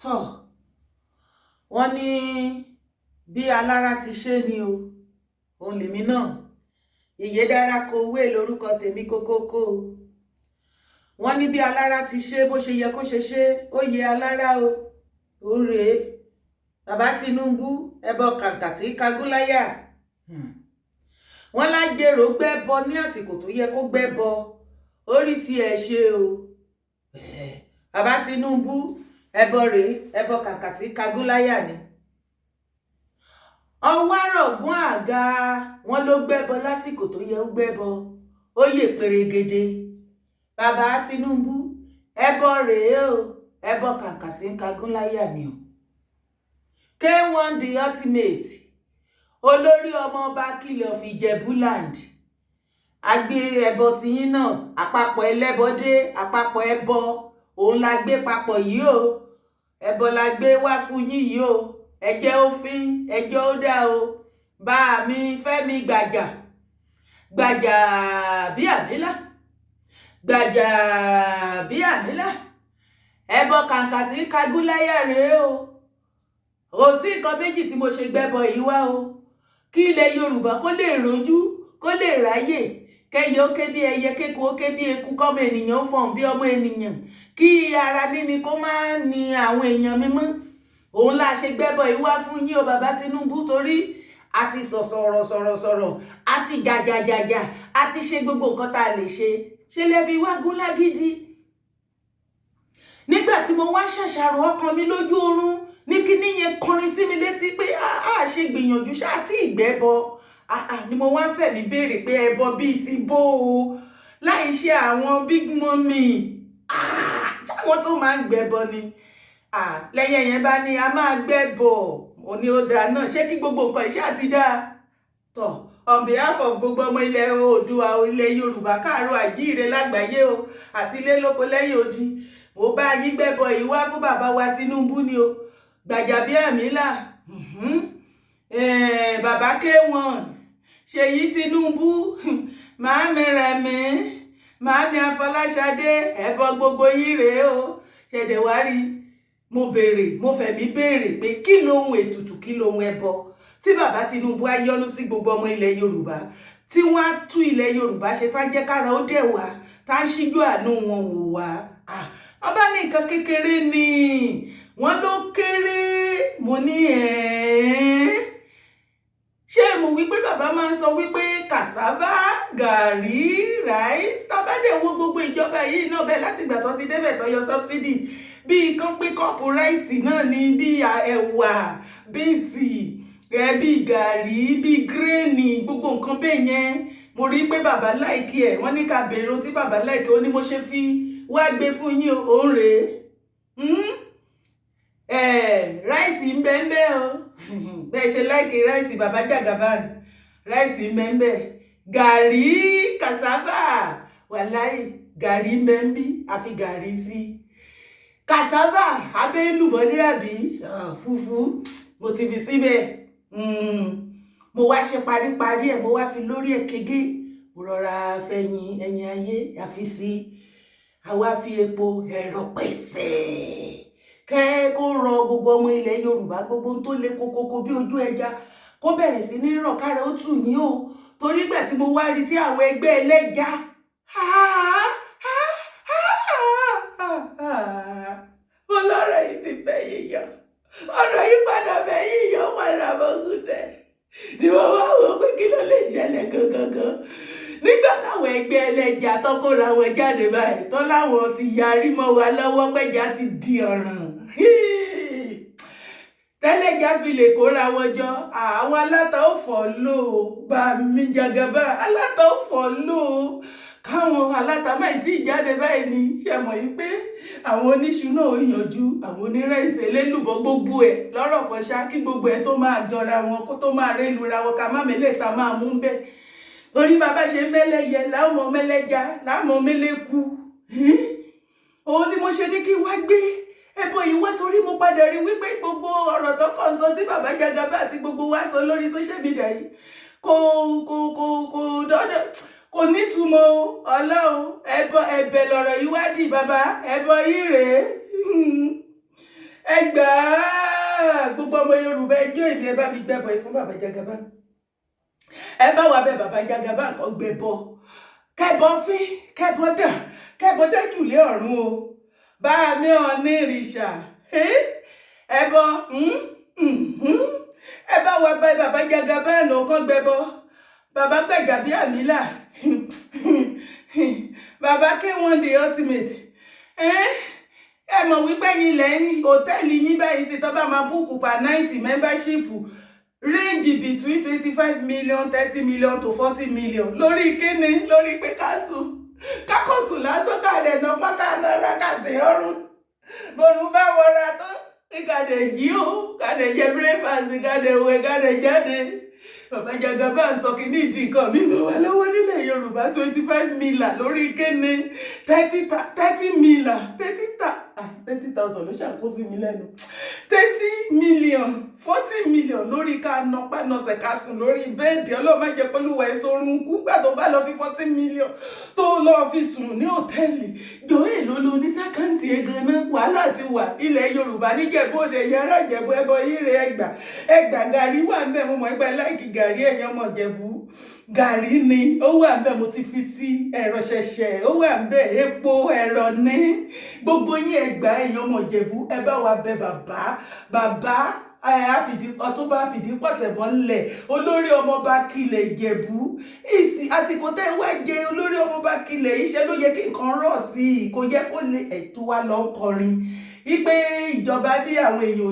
tó wọ́n ní bí alára ti ṣe ni o òun lèmi náà Ìyédára Kowé lórúkọ tèmi kókókó wọ́n ní bí alára ti ṣe bó ṣe yẹ kó ṣe ó yẹ alára o òun rèé bàbá Tinubu ẹbọ kàǹkà tí kagúnláyà wọ́n lájèrò gbẹ́bọ ní àsìkò tó yẹ kó gbẹ́bọ orí tí ẹ ṣe o bàbá Tinubu ẹbọ rèé ẹbọ kàǹkà tí kagúnláyà ni ọwọ́ àrọ̀gún àga wọn ló gbẹ́bọ lásìkò tó yẹ ó gbẹ́bọ ó yè pèrègèdè bàbá Tinubu ẹbọ rèé o ẹbọ kàǹkà tí kagúnláyà ni o K1 the ultimate olórí ọmọ ọba kìlọ̀ of Ìjẹ̀bú-land àgbé ẹbọ tiyín náà àpapọ̀ ẹlẹ́bọdé àpapọ̀ ẹbọ òun la gbé papọ̀ yìí o ẹbọ la gbé wá fún yín yìí o ẹjẹ́ òfin ẹjọ́ ó dá o bá mi Fẹ́mi Gbaja Gbaja bí àmìlà Gbaja bí àmìlà ẹbọ kàǹkà tí kagúnláyà rèé o kò sí nǹkan méjì tí mo ṣe gbẹ́bọ yìí wá o kí ilẹ̀ Yorùbá kó lè rojú kó lè ráyè kẹyẹ ó ké bí ẹyẹ kéku ó ké bí eku kọ́mọ ènìyàn fọ̀n bí ọmọ ènìyàn kí ara níní kó má ní àwọn èèyàn mímọ́ òun la ṣe gbẹ́bọ yìí wá fún yín o bàbá Tinubu torí a ti sọ̀rọ̀ a ti jàjàjàjà a ti ṣe gbogbo nǹkan tá a lè ṣe lẹ́bi wá gún lágídí nígbà tí mo wá ṣàṣàrò ọkàn mi lójú oorun ní kíní yẹn kọrin sí mi létí pé a ṣe gbìyànjú ṣáà tí ìgbẹ́bọ ni mo wá ń fẹ́ mi béèrè pé ẹbọ bíi ti bó o láì ṣe àwọn big mummy ṣáwọn tó máa ń gbẹ́bọ ni lẹ́yìn yẹn bá ní a máa gbẹ́bọ òní ó dáa náà ṣé kí gbogbo nǹkan iṣẹ́ àti dáa tọ̀ on behalf of gbogbo ọmọ ilẹ̀ Oòduà ilẹ̀ Yorùbá káàárọ̀ àjíire lágbàáyé o àti ilé lóko lẹ́yìn odi mo bá yí gbẹ́bọ yìí wá fún bàbá wa Tinubu ni o Gbajabiamila bàbá K1 Ṣèyí Tinubu màámi Rẹ̀mí màámi Afolasade ẹbọ gbogbo yìí rèé o ṣẹ̀dẹ̀ wá rí mo fẹ̀mí béèrè pé kí lohun ètùtù kí lohun ẹbọ tí bàbá Tinubu á yọ́nú sí gbogbo ọmọ ilẹ̀ Yorùbá tí wọ́n á tú ilẹ̀ Yorùbá ṣe tá jẹ́ kára ó dẹ̀ wá tá ń ṣíjú àánú wọn wò wá wọ́n bá ní nǹkan kékeré ni wọ́n ló kéré mo ní ṣé mo wípé bàbá máa ń sọ wípé cassava gàrí rice tábàdé wo gbogbo ìjọba yìí náà bẹ́ẹ̀ láti ìgbà tó ti débẹ̀ tó yọ subsidy bíi kan pé kọ́ọ̀pù ráìsì náà ní bíi ẹ̀wà bíìsì bíi gàrí bíi gírèènì gbogbo nǹkan bẹ́ẹ̀ yẹn mo rí pé bàbá láìkí ẹ̀ wọ́n ní ká bèrè tí bàbá láìkí ó ní mo ṣe fi wá gbé fún yín òun rèé ráìsì ń bẹ́ẹ̀ bẹ́ẹ̀ o bẹ́ẹ̀ ṣe láìkí ráìsì bàbá Jagaban ráìsì ń bẹ́ẹ̀ bẹ́ẹ̀ gàrí cassava wàláì gàrí ń bẹ́ẹ̀ bí àfi gàrí sí cassava abẹ́lùbọ́dé àbí fùfú mo ti fi síbẹ̀ mo wá ṣe paríparí ẹ̀ mo wá fi lórí ẹ̀ kégé mo rọra fẹ̀yìn ẹ̀yìn ayé àfi sí àwa fi epo ẹ̀rọ pẹ̀sẹ̀ kẹ́ kó rọ gbogbo ọmọ ilẹ̀ Yorùbá gbogbo tó le kókókó bí ojú ẹja kó bẹ̀rẹ̀ sí ní rọ̀ kára ó tù yín o torí ìgbà tí mo wá rí tí àwọn ẹgbẹ́ Ẹlẹ́ja ọlọ́rọ̀ yìí ti bẹ́ yíyọ ọ̀rọ̀ yìí padà bẹ́ yíyọ padà bọ́gùn dẹ̀ ni wọ́n wá wò pé kí ló lè ṣẹlẹ̀ gangan nígbà táwọn ẹgbẹ́ Ẹlẹ́ja tó kóra wọn jáde báyìí tó láwọn ti yarí mọ́ wa lọ́wọ́ pẹ́jà ti di ọ̀ràn tẹ́lẹ̀já fi lè kóra wọn jọ àwọn aláta ò fọ́ lò bá mi jagaba aláta ò fọ́ lò káwọn aláta máa tí ìjáde báyìí ni ṣe mọ̀ yí pé àwọn oníṣu náà ó yanjú àwọn onírẹ̀sì elélùbọ́ gbogbo ẹ̀ lọ́rọ̀ kan ṣá kí gbogbo ẹ̀ tó máa jọra wọn kó tó máa rélura wọn ká má mẹ́lẹ̀ ta máa mú bẹ́ẹ̀ torí bàbá ṣe mẹ́lẹ́yẹ láwọn ọmọ mẹ́lẹ́ja láwọn ọmọ mẹ́lẹ́ku òun ni mo ṣe ní kí wá gbé ẹbọ yìí wá torí mo padà rí wípé gbogbo ọ̀rọ̀ tó kàn sọ sí bàbá Jagaban àti gbogbo wa sọ lórí social media yìí kò dọ́dọ̀ kò nítumọ̀ Ọlọ́run ẹbọ ẹ̀bẹ̀ lọ̀rọ̀ yìí wá dì bàbá ẹbọ yìí rèé Egbe gbogbo ọmọ Yorùbá ẹjọ́ ìbí ẹ bá mi gbẹ́bọ fún bàbá Jagaba. Ẹ bá wa bẹ̀ bàbá Jagaba kan gbẹ́bọ. Kẹ́bọ fín, kẹ́bọ dá jùlé ọ̀run o. Bá mi ò ní ìrìṣà. Ẹbọ ẹ bá wa bẹ̀ bàbá Jagaba náà kan gbẹ́bọ. Bàbá Gbaja bí àmìlà. Bàbá K1 the ultimate. Ẹ mọ̀ wípé yín lẹ́yìn hòtẹ́ẹ̀lì yín báyìí sí tó bá máa búùkù per night membership range between 25 million 30 million to 40 million lórí kíni lórí pé kákòsùn lásán káàdẹ̀ náà pátá náà rákàsí ọrùn bọ̀rùn bá wọra tó kàdẹ̀ jí ó kàdẹ̀ jẹ breakfast kàdẹ̀ wẹ̀ kàdẹ̀ jáde. Bàbá Jagaba ń sọ kí ní ìdí nǹkan mi mọ̀ wá lọ́wọ́ nílẹ̀ Yorùbá 25 million lórí kíni 30 million 30,000 ló ṣàkóso mi lẹ́nu 30 million 40 million lórí ká nọpá nọsẹ̀ ká sùn lórí bẹ́ẹ̀dì ọlọ́mọ jẹ́ pẹ̀lú ẹ̀sọ́run kú gbà tó bá lọ fi 40 million tó lọ fi sùn ní hòtẹ́ẹ̀lì jọ èlò ló ní sákàǹtì ẹ̀gàn náà wàhálà ti wà ilẹ̀ Yorùbá níjẹ̀bọ́dẹ yàrá Ìjẹ̀bú ẹbọ ire ẹgbà gàrí wà ń bẹ̀ mo mọ̀ ẹgbẹ́ láìkì gàrí ẹ̀yàn mọ̀ Ìjẹ̀bú gàrí ni ó wà ń bẹ̀ mo ti fi sí ẹ̀rọ ṣẹ̀ṣẹ̀ ó wà ń bẹ̀ epo ẹ̀rọ ní gbogbo yín ẹgbà ẹ̀yàn mọ̀ Ìjẹ̀bú ẹ bá wa bẹ̀ bàbá ọtúnba fìdí pọ̀tẹ̀ mọ́lẹ̀ olórí ọmọọba Kílẹ̀ Ìjẹ̀bú àsìkò tẹ́ wá jẹ olórí ọmọọba Kílẹ̀ iṣẹ́ ló yẹ kí nǹkan rọ̀ sí i kò yẹ kó lè ẹ̀tọ́ wa lọ ń kọrin wípé ìjọba ní àwọn èèyàn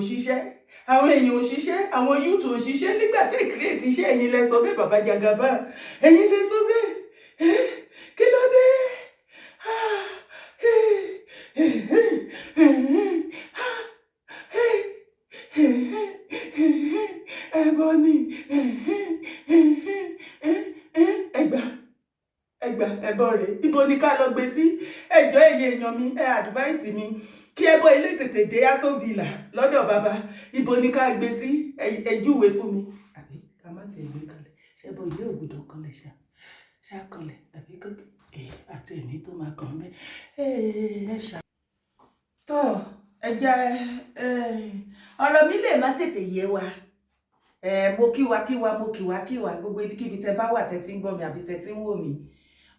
òṣìṣẹ́ àwọn yúùtù òṣìṣẹ́ nígbà tẹ́ kírètì iṣẹ́ ẹ̀yin lẹ sọ bẹ́ẹ̀ bàbá Jagaba ẹ̀yin lẹ sọ bẹ́ẹ̀ kí ló dé ẹbọ ni ẹgbà ẹbọ rẹ ibo ni ká lọ gbé sí ẹjọ́ ẹ̀yin èèyàn mi advice mi kí ẹbọ ilé tètè dé Aso Villa lọ́dọ̀ bàbá ibo ni ká gbé sí ẹjúwe fún mi àbí ká má ti gbé kalẹ̀ ṣẹbọ ilé ògbódò kanlẹ̀ ṣàkànlẹ̀ àbí àti ẹ̀mí tó máa kàn mẹ́ ẹ ṣá tó ẹja ọ̀rọ̀ mi lè má tètè yé wa mo kíwa gbogbo ibikíbi tẹ bá wà tẹ tí ń gbọ́ mi àbí tẹ tí ń wò mí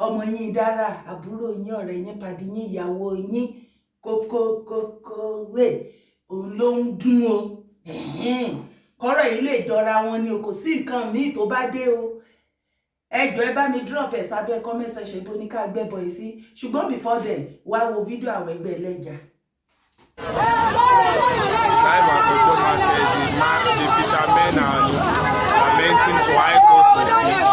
ọmọ yín dára àbúrò yín ọ̀rẹ́ yín pàdé yín ìyàwó yín kókókókówé òun ló ń dún o kọ́rọ̀ yìí lè jọra wọn ni o kò sí nǹkan míì tó bá dé o ẹjọ́ ẹ bá mi drop ẹ̀ sábẹ́ comment section bó ní ká gbẹ́bọ̀ yìí sí ṣùgbọ́n before then wá wo fídíò àwọn ẹgbẹ́ Eleja. Live Akoto market, the fishermen are lamenting for high cost of fish.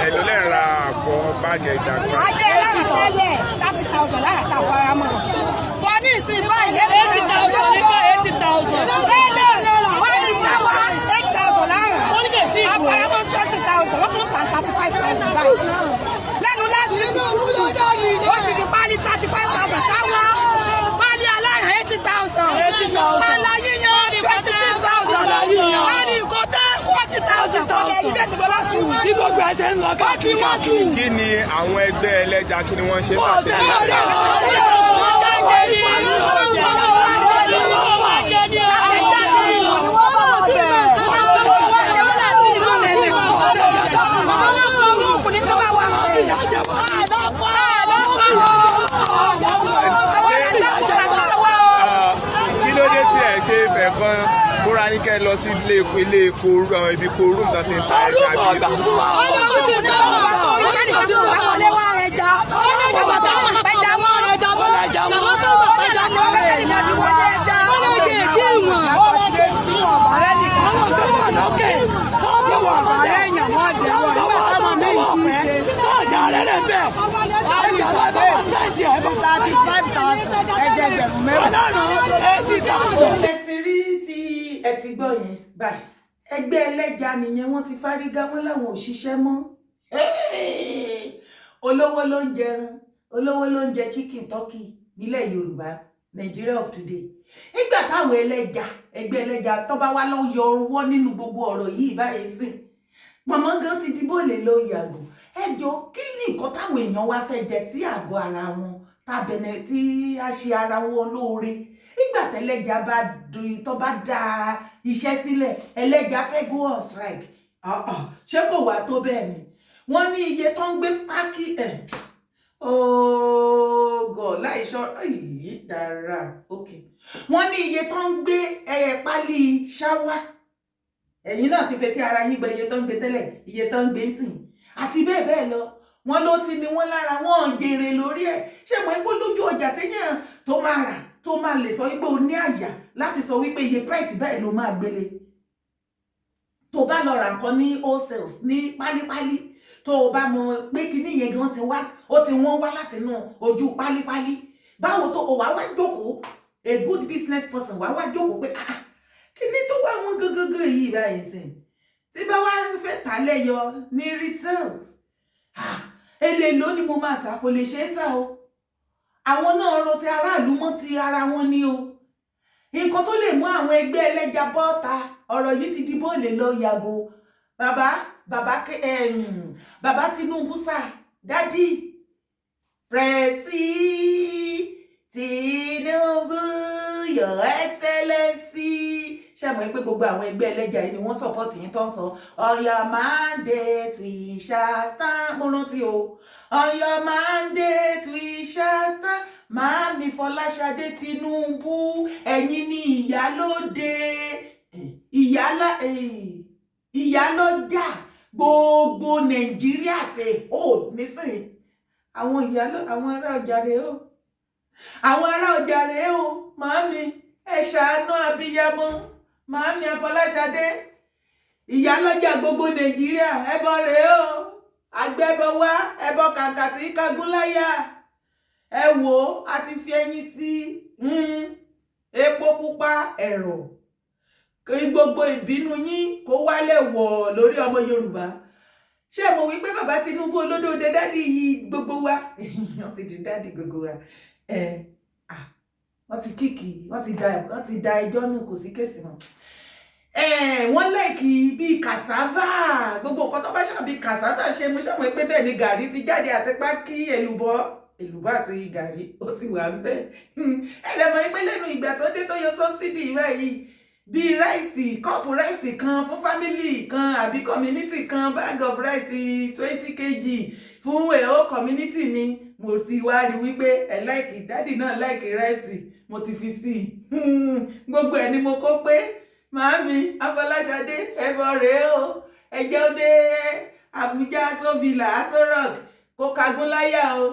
Èló lẹ ra àpò báàgì ẹja kan. Ajẹ́ láti tẹ́lẹ̀ 30,000 lára ta fara mọ́. Wọ́n ní ìsìn báyìí 80,000 nípa 80,000. Wọ́n ní ṣáwá 8,000 lára. Àfaramọ́ 20,000 wọ́n tún kà 35,000 báyìí. Lẹ́nu last week wọ́n ti di pálí 35,000 ṣáwá. Pálí alára 80,000. Pálá yíyan 26,000. Pálí ìkọ́tẹ́ 40,000. Ọ̀gá ẹgbẹ́ gbogbo last week. Tí gbogbo ẹsẹ̀ ń lọ káàkiri. Kí ni àwọn ẹgbẹ́ Eleja kí ni wọ́n ṣe pàṣẹ lára? Kí ló dé tí ẹ ṣe ìfẹ́ kan múra ní kẹ́ lọ sí ilé epo ibi kooru àwọn ibi kooru nǹkan tí ń ta ẹja bí? ní kí wọ́n wọlé wá ẹja àwọn tó mọ̀ pẹ́jà wọn ẹja wọn ẹja wọn ó ní láti ọ̀rẹ́ kẹ́nìkan ti wọlé ẹja ọlọ́dẹ tí wọn ọlọ́dẹ tí wọn bàrẹ́ nìkan ọlọ́dẹ lókè tí wọn bàrẹ́ èèyàn wọn dẹ̀ wọn nígbà táwọn méjì kì í ṣe ọjà rẹ̀ bẹ̀ ọjà rẹ̀ bẹ̀ 35,000 ẹ̀ẹ́dẹ́gbẹ̀rún mẹ́rin. ẹ ti rí tí ẹ ti gbọ́ yẹn báyìí ẹgbẹ́ ẹlẹ́ja nìyẹn wọ́n ti fárígá wọn láwọn ò ṣiṣẹ́ mọ́ olówó ló ń jẹran olówó ló ń jẹ chicken turkey nílẹ̀ Yorùbá Nigeria of today nígbà táwọn ẹlẹ́ja ẹgbẹ́ ẹlẹ́ja tó bá wá lọ yọ ọwọ́ nínú gbogbo ọ̀rọ̀ yìí báyìí sìn màmá gan ti dìbò lè lọ yàgò ẹjọ́ kí ni nǹkan táwọn èèyàn wá fẹ́ jẹ sí àgọ́ ara wọn tàbẹ̀nẹ̀ tí a ṣe ara wọn lóore nígbà tẹ́lẹ́ja bá tó bá dá iṣẹ́ sílẹ̀ ẹlẹ́ja fẹ́ go on strike ṣé kò wá tó bẹ́ẹ̀ ni wọ́n ní iye tó ń gbé pákí ọgọ̀ láìṣọ́ èyí dára ok wọ́n ní iye tó ń gbé pálí ṣáwá ẹ̀yin náà ti fetí ara yín gbọ́ iye tó ń gbé tẹ́lẹ̀ iye tó ń gbé sìn àti bẹ́ẹ̀ bẹ́ẹ̀ lọ wọ́n ló ti ní wọ́n lára wọ́n ń jèrè lórí ẹ̀ ṣé mo epo lójú ọjà téèyàn tó máa rà tó máa lè sọ wípé o ní àyà láti sọ wípé iye price bẹ́ẹ̀ ló máa gbélé tó bá lọ ra nǹkan ní wholesale ní pálípálí tó o bá mọ pé kíní yẹn gan ti wá ó ti wọ́n wá láti inú ojú pálípálí báwo tó o wá jókòó a good business person wá jókòó pé kíní tó wá wọn gógógó yìí báyìí sìn tí bá wá fẹ́ tà lẹ́yọ ní retails èlé ló ni mo máa tà kò lè ṣe é tà o àwọn náà ro ti aráàlú mọ́ ti ara wọn ni o nǹkan tó lè mú àwọn ẹgbẹ́ ẹlẹ́ja bọ́ta ọ̀rọ̀ yìí ti dìbò lè lọ yàgò bàbá Tinubu sà dádì Presi Tinubu Your Excellency ṣé mọ̀ pé gbogbo àwọn ẹgbẹ́ ẹlẹ́ja yìí ni wọ́n support yín tó ń sọ on your mandate we shall stand mo rántí o on your mandate we shall stand Màámi Fọláṣadé Tinubu ẹ̀yin ni ìyálóde ìyálọ́jà gbogbo Nàìjíríà ṣe hold nísìnyí àwọn ará ọjà rèé o àwọn ará ọjà rèé o màámi ẹ ṣàánú abiyamọ Màámi Afọláṣadé ìyálọ́jà gbogbo Nàìjíríà ẹbọ rèé o agbẹ́bọ wá ẹbọ kàǹkà tí kagún láyà ẹ wò ó a ti fi ẹyin sí epo pupa ẹ̀rọ kí gbogbo ìbínú yín kó wálẹ̀ wọ̀ lórí ọmọ Yorùbá ṣé mo wí pé bàbá Tinubu olódòdó dádì gbogbo wa wọ́n ti di dádì gbogbo wa wọ́n ti kíkì wọ́n ti da ẹjọ́ nù kò sí kéèsì mọ́ wọ́n lẹ́ẹ̀kì bíi cassava gbogbo nǹkan tó bá ṣàbí cassava ṣe mo ṣàmọ̀ pé bẹ́ẹ̀ ni gàrí ti jáde àti pákí èlùbọ́ àti gàrí ó ti wà ń bẹ̀ ẹ̀rẹ̀mọ̀ pé lẹ́nu ìgbà tó dé tó yọ sọ́bsidì báyìí bíi ráìsì kọ́ọ̀pù ráìsì kan fún fámílì kan àbí community kan bag of ráìsì 20 kg fún èho community ni mo ti wá rí wípé ẹ láìkì dádì náà láìkì ráìsì mo ti fi sí gbogbo ẹ̀ ni mo kó pé Màámi Afọláṣadé ẹbọ rèé o ẹjẹ ó dé Àbújá sóbìlà Aso Rock kó kagún láyà o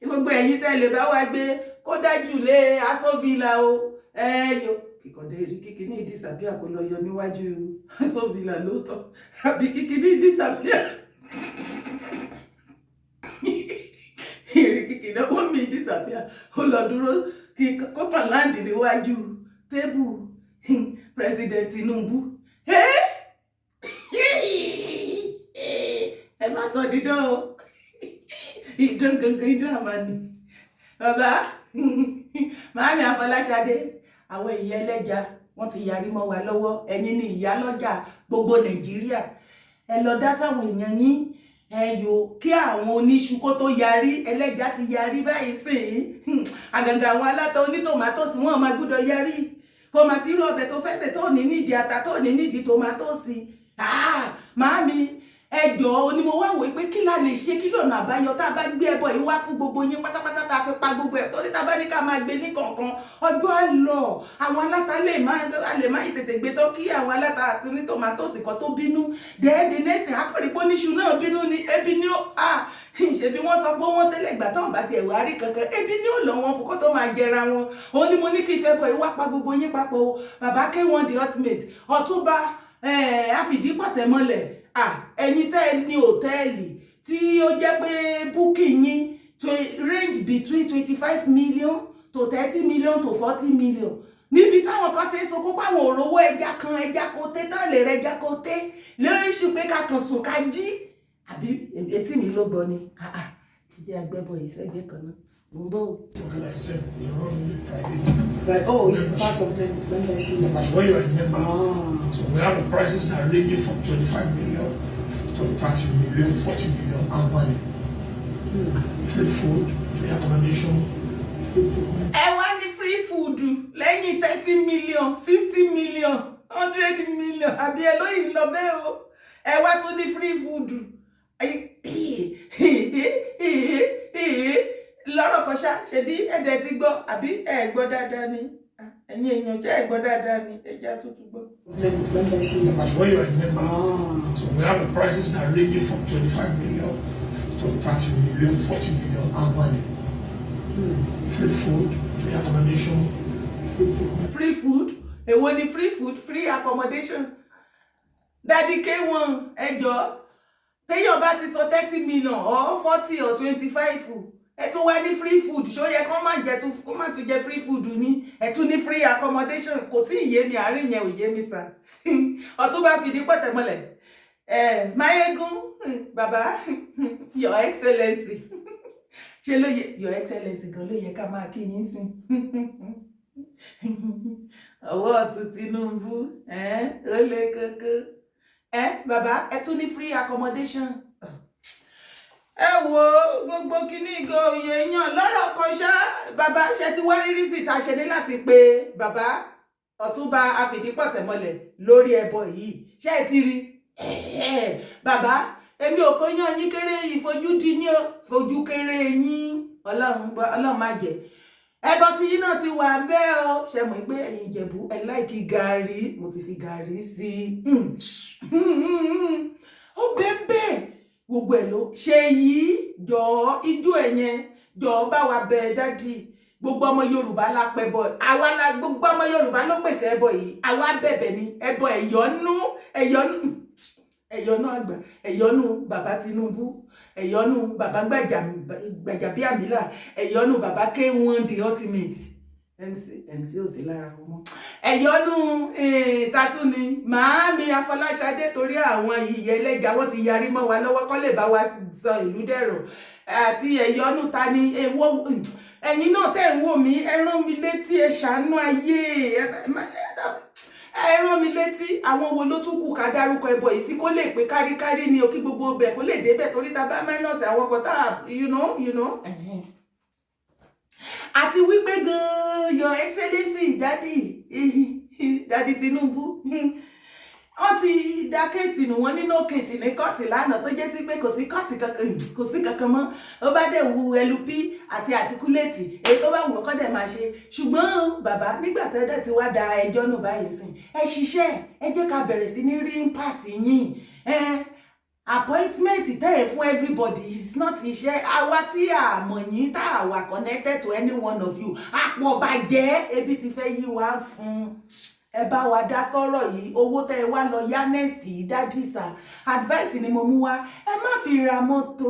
gbogbo ẹ̀yin tẹ́lẹ̀ bá wá gbé kó dájú lé Aso Villa o ẹyọ kíkọ̀dé rí kíkiní ìdísàbíà kó lọ yọ níwájú Aso Villa lóòótọ́ àbí kíkiní ìdísàbíà ìrì kíkiní ó mi ìdísàbíà ó lọ dúró kó kàn láǹdì níwájú tébù President Tinubu ẹ má sọ dídán o ìdán gangan ìdán àmàní bàbá Màámi Afọláṣadé àwọn ìyá ẹlẹ́ja wọ́n ti yarí mọ́ wa lọ́wọ́ ẹ̀yin ni ìyálọ́jà gbogbo Nàìjíríà ẹ lọ dá sáwọn èèyàn yín ẹyọ kí àwọn oníṣu kó tó yarí ẹlẹ́ja ti yarí báyìí sí àgàgà àwọn aláta onítòmátòsì wọn máa gbọ́dọ̀ yarí kò mà sí irú ọbẹ̀ tó fẹ́sẹ̀ tó ní nídìí ata tó ní nídìí tòmátòsì Màámi ẹjọ́ onímọ̀ wá wò pé kí la lè ṣe kí lọ́nà àbáyọ tá a bá gbé ẹbọ yìí wá fún gbogbo yín pátápátá tá a fi pa gbogbo ẹ̀ torí tá a bá ní ká máa gbé ní kọ̀ọ̀kan ọjọ́ á lọ àwọn aláta lè má tètè gbé tó kí àwọn aláta àti onítòmátòsì kan tó bínú dẹ́ẹ̀dẹ́ nẹ́sìn akọ̀rìpọ̀ níṣu náà bínú ni ebi ni ó ṣebí wọ́n sọ pé wọ́n tẹ́lẹ̀ ìgbà tán bá tiẹ̀ wá rí kankan ebi ni ó lọ wọn fún kó tó máa jẹra wọn. Òun ni mo ní kí ìfẹ́ bọ̀ ìwà pa gbogbo yín papọ̀ o. Bàbá K1 the ultimate Ọ̀túnba Afìdípọ̀tẹ́mọ́lẹ̀ ẹ̀yin tẹ́ ẹ ní hòtẹ́ẹ̀lì tí ó jẹ́ pé booking yín range between 25 million to 30 million to 40 million. Níbi táwọn kan ti sọ kó páwọn òrówó ẹja kan ẹja koté tán lè rẹ ẹja koté lórí ṣù pé ká kàn sùn ká jí àbí etí mi ló gbọ́ ni jẹ́ agbẹ́bọ̀ ìṣẹ́gbẹ́ kan náà ń bọ̀. Like I said, they run private. Right. Oh, it's part of the membership. That's why you are a member. So we have the prices that are ranging from 25 million to 30 million, 40 million annually. Free food, free accommodation. Ẹ wá ní free food lẹ́yìn 30 million, 50 million, 100 million àbí ẹ lóyìn lọ bẹ́ẹ̀ o. Ẹ wá tún ní free food. Lọ́rọ̀ kan ṣá ṣebí ẹ̀dẹ̀ ti gbọ́ àbí ẹ gbọ́ dáadáa ni. Ẹ̀yin èèyàn ṣé ẹ gbọ́ dáadáa ni ẹja tuntun gbọ́. That's why you are a member. So we have the prices that are ranging from 25 million to 30 million, 40 million annually. Free food, free accommodation. Free food? Èwo ni free food, free accommodation? Daddy K1 ẹjọ́ téèyàn bá ti sọ 30 million or 40 or 25 ẹ tún wá ní free food ṣó yẹ kó má tún jẹ free food ní ẹ tún ní free accommodation kò tí ì yé mi àárín yẹn ò yé mi sà. Ọ̀túnba Fìdípọ̀tẹ́mọ́lẹ̀ Máyégún bàbá your excellency ṣe ló yẹ your excellency gan ló yẹ ká máa kí yín sìn. Ọwọ́ ọ̀tún Tinubu ó lé kókó bàbá ẹ tún ní free accommodation. Ẹ wo gbogbo kíní ìgò òye yàn lọ́rọ̀ kan ṣá bàbá ṣe ti wá rírí sí ta ṣe ní láti pe bàbá Ọ̀túnba Afìdípọ̀tẹ́mọ́lẹ̀ lórí ẹbọ yìí ṣé ẹ ti rí bàbá èmi ò kó yán yín kéré ìfojúdi yín o fojú kéré yín Ọlọ́run má jẹ́ ẹbọ tí yín náà ti wà ń bẹ́ o ṣe mọ̀ pé ẹ̀yin Ìjẹ̀bú ẹ láìkí gàrí mo ti fi gàrí sí ó bẹ́ẹ̀ gbogbo ẹ̀ ló ṣe yìí jọ ijó ẹ̀yẹn jọ bá wa bẹ dádì gbogbo ọmọ Yorùbá la pẹ bọ àwa la gbogbo ọmọ Yorùbá ló pèsè ẹbọ yìí àwa bẹ̀bẹ̀ ni ẹbọ ẹ̀yọ́nú àgbà ẹ̀yọ́nú bàbá Tinubu ẹ̀yọ́nú bàbá Gbajabiamila ẹ̀yọ́nú bàbá K1 the ultimate MC ò sí lára wọn ẹ̀yọ́nú tatu ni màámi Afolasade torí àwọn Eleja wọ́n ti yarí mọ́ wa lọ́wọ́ kọ́ lè bá wa sọ ìlú dẹ̀rọ̀ àti ẹ̀yọ́nú ta ni èwo ẹ̀yin náà tẹ̀ ń wò mí ẹ rán mi létí ẹ ṣàánú ayé ẹ rán mi létí àwọn wo ló tún kù ká dárúkọ ẹbọ yìí sí kó lè pé káríkárí ni o kí gbogbo ọbẹ̀ kó lè débẹ̀ torí ta bá mẹ́nọ̀sì àwọn kan tá you know. Àti wípé gan your excellency dádì Tinubu wọ́n ti dá kéèsì nù wọ́n nínú kéèsì ní kọ́ọ̀tì lánàá tó jẹ́ sí pé kò sí kankan mọ́ ó bá dẹ̀ wu LP àti àtikúlẹ̀tì èyí tó bá wù ọkọ́ dẹ̀ máa ṣe ṣùgbọ́n bàbá nígbà tẹ́lẹ̀ tí wá da ẹjọ́ nù báyìí sìn ẹ ṣiṣẹ́ ẹ jẹ́ ká bẹ̀rẹ̀ sí ní rí impact yín appointment tẹ́ ẹ fún everybody is not iṣẹ́ àwa tí a mọ̀ yín tá a wà connected to any one of you àpò bàjẹ́ ebi ti fẹ́ yí wá fún ẹ bá wa dá sọ̀rọ̀ yìí owó tẹ́ ẹ wá lọ yá next yìí dájú sà advice ni mo mú wá ẹ má fi ra mọ́tò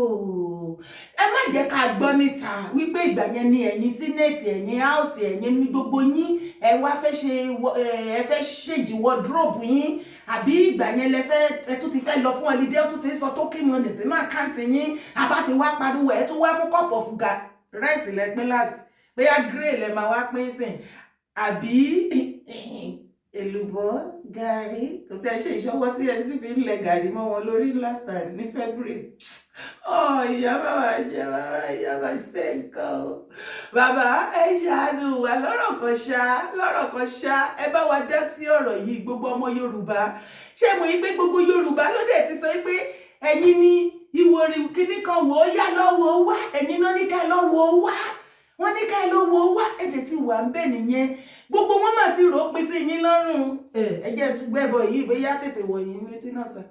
ẹ má jẹ́ ká gbọ́ níta wípé ìgbà yẹn ni ẹ̀yin senate ẹ̀yin house ẹ̀yin ní gbogbo yín ẹ wá fẹ́ ṣèjì wardrobe yín àbí ìgbà yẹn ẹ tún ti fẹ́ lọ fún holiday ó tún ti sọ tó kí mo nì sínú àkáǹtì yín àbá ti wá pariwo ẹ tún wá mú cup of rice lẹ́pín láti bóyá grey lẹ máa wá pín sìn àbí èlùbọ́ gàrí kò tí ẹ ṣe ìṣọwọ́ tí ẹ sì fi ń lẹ gàrí mọ́ wọn lórí last time ní February ìyá bàbá jẹ bàbá ìyá bá ṣe nǹkan o bàbá ẹ ṣàánú wa lọ́rọ̀ kan ṣá ẹ bá wa dá sí ọ̀rọ̀ yìí gbogbo ọmọ Yorùbá ṣé mo yí pé gbogbo Yorùbá ló dẹ̀ ti sọ pé ẹ̀yin ni ìwòrì kíní kan wò ó yá lọ́wọ́ wá ẹ̀yin náà ní ká lọ́wọ́ wá wọ́n ní ká lọ́wọ́ wá ẹ̀jẹ̀ ti wà ń bẹ̀ nìyẹn gbogbo wọn máa ti rò ó pín sí yín lọ́rùn ẹ jẹ́ tún gbẹ́bọ̀ yìí bóyá tètè wọ̀ yín létí náà sàn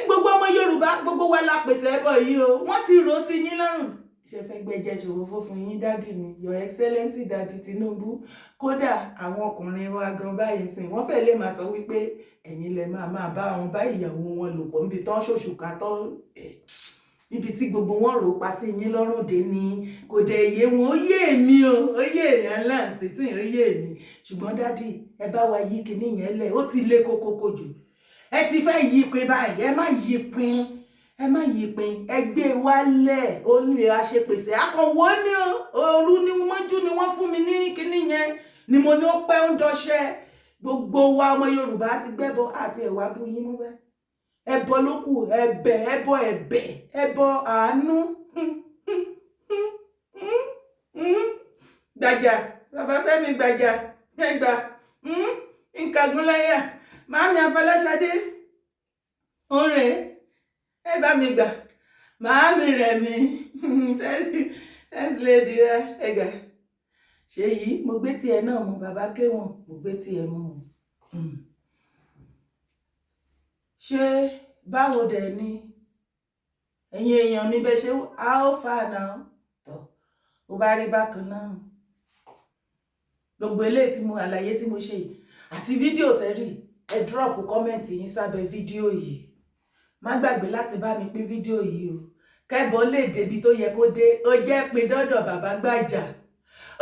gbogbo ọmọ Yorùbá Yorùbá gbogbo wa la pèsè ẹbọ yìí o wọ́n ti rò sí yín lọ́rùn ṣe fẹ́ gbẹjẹ ṣòfò fún yín dádì mi Your Excellency dádì Tinubu kódà àwọn ọkùnrin wa gan báyìí sìn wọ́n fẹ́ lè máa sọ wípé ẹ̀yin lẹ máa bá wọn bá ìyàwó wọn lò pọ̀ níbi tán ṣòṣùkà tán níbi tí gbogbo wọn rò pa sí yín lọ́rùn dé ni kò dẹ̀ yé wọn ó yé mi o ó yé èèyàn láǹsì tí ó yé mi ṣùgbọ́n dádì ẹ bá wa yí kinní yẹn lẹ̀ ó ti lé kókókó jù ẹ ti fẹ́ yí pin báyìí ẹ má yí pin ẹ gbé wálẹ̀ ó lè àṣepèsè akọ̀wọ́ ní òru ní mọ́jú ni wọ́n fún mi ní kinní yẹn ni mo ní ó pẹ́ ń dọṣẹ́ gbogbo wa ọmọ Yorùbá ti gbẹ́bọ àti ẹ̀wà bú yín mú bẹ́ẹ̀ ẹbọ ló kù ẹbọ àánú Gbaja bàbá Fẹ́mi Gbaja ẹgbà nkàgúnláyà màámi Afolasade òǹrè ẹ bá mi gbà màámi rẹ̀ mi first lady ẹgbà ṣe yìí mo gbé tiẹ̀ náà mú bàbá kéwọ̀n mo gbé tiẹ̀ mú ṣé báwo dẹ̀ ni ẹ̀yin èèyàn mi bẹ́ ṣe how far now tọ́ ó bá rí bákan náà gbogbo eléyìí tí mo àlàyé tí mo ṣe àti fídíò tẹ́rì ẹ drop kọ́mẹ̀ntì yín sábẹ́ fídíò yìí má gbàgbé láti bá mi pín fídíò yìí o kẹ́bọ̀ lè débi tó yẹ kó dé ó jẹ́ pin dọ́dọ̀ bàbá Gbaja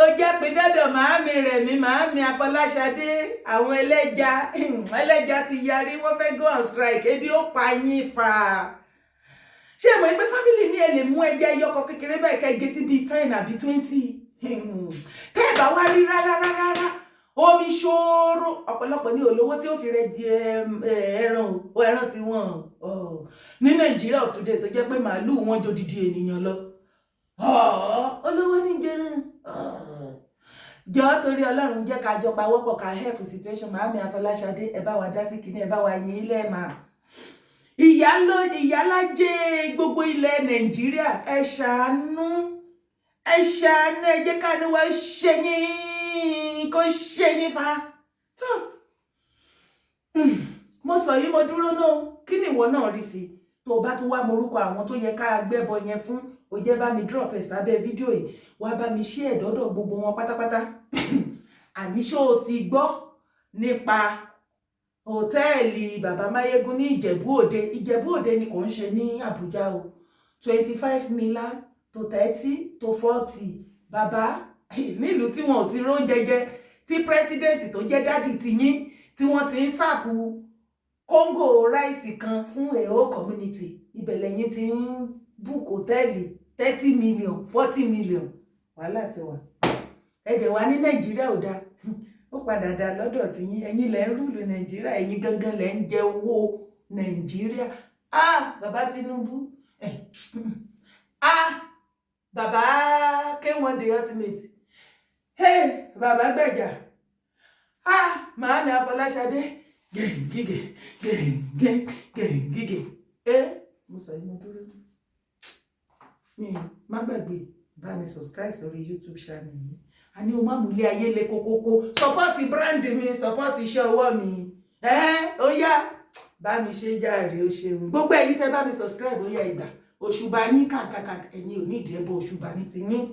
ó jẹ́ pin dọ́dọ̀ màámi rẹ̀ mi màámi Afolasade àwọn Eleja ti yarí wọ́n fẹ́ go on strike ebi ó pa yín fà ṣé mọ̀ pé fámìlì mi ẹ lè mú ẹja ẹyọkọ kékeré báyìí ká gé sí bíi 10 àbí 20 tẹ́ ẹ bá wá rí rárá omi ṣòro ọ̀pọ̀lọpọ̀ ní olówó tí ó fi rẹ ẹran tí wọ́n ní Nàìjíríà of today tó jẹ́ pé màálùú wọn jò dìdì ènìyàn lọ olówó ní jẹun jọ torí Ọlọ́run jẹ́ ká jọ pawọ́pọ̀ ká help situation màámi Afolasade ẹ bá wa dá sí kíní ẹ bá wa yin ilé mà ìyálájẹ gbogbo ilẹ̀ Nàìjíríà ẹ ṣàánú ẹ jẹ́ ká ní wá ṣe yín kó ṣe yín fa tó mo sọ yìí mo dúró náà kí ni ìwọ náà rí sí tó bá tún wá morúkọ àwọn tó yẹ ká gbẹ́bọ yẹn fún ó jẹ́ bá mi drop ẹ̀ sábẹ́ fídíò yìí wá bá mi share dọ́dọ̀ gbogbo wọn pátápátá àní ṣó o ti gbọ́ nípa hòtẹ́ẹ̀lì bàbá Máyégún ní Ìjẹ̀bú Òde ni kò ń ṣe ní Àbújá o 25 million to 30 to 40 bàbá nílùú tí wọn ò ti róúnjẹ jẹ tí pírẹsidẹ́ǹtì tó jẹ́ dádì ti yín tí wọ́n ti ń ṣàfù kóńgò ráìsì kan fún èho community ibẹ̀ lẹ́yìn tí ń book hòtẹ́ẹ̀lì 30 million 40 million wàhálà ti wà ẹ̀dẹ̀ wa ní Nàìjíríà ò dáa ó padà dá lọ́dọ̀ tí yín ẹ̀yin lẹ́ ń rúlù Nàìjíríà ẹ̀yin gangan lẹ́ ń jẹ owó Nàìjíríà bàbá Tinubu bàbá K1 the ultimate bàbá Gbaja màámi Afolasade gẹ̀ǹgígẹ̀ mo sọ inú dúró mi má gbàgbé bá mi subscribe sórí YouTube channel yìí a ní o má mú ilé ayé le kókókó support brand mi support iṣẹ́ ọwọ́ mi ó yá bá mi ṣe jàre ó ṣeun gbogbo ẹ̀yin tẹ́ bá mi subscribe ó yá ìgbà òṣùbà yín kàkàkà ẹ̀yin ò ní ìdí ẹbọ òṣùbà ní ti yín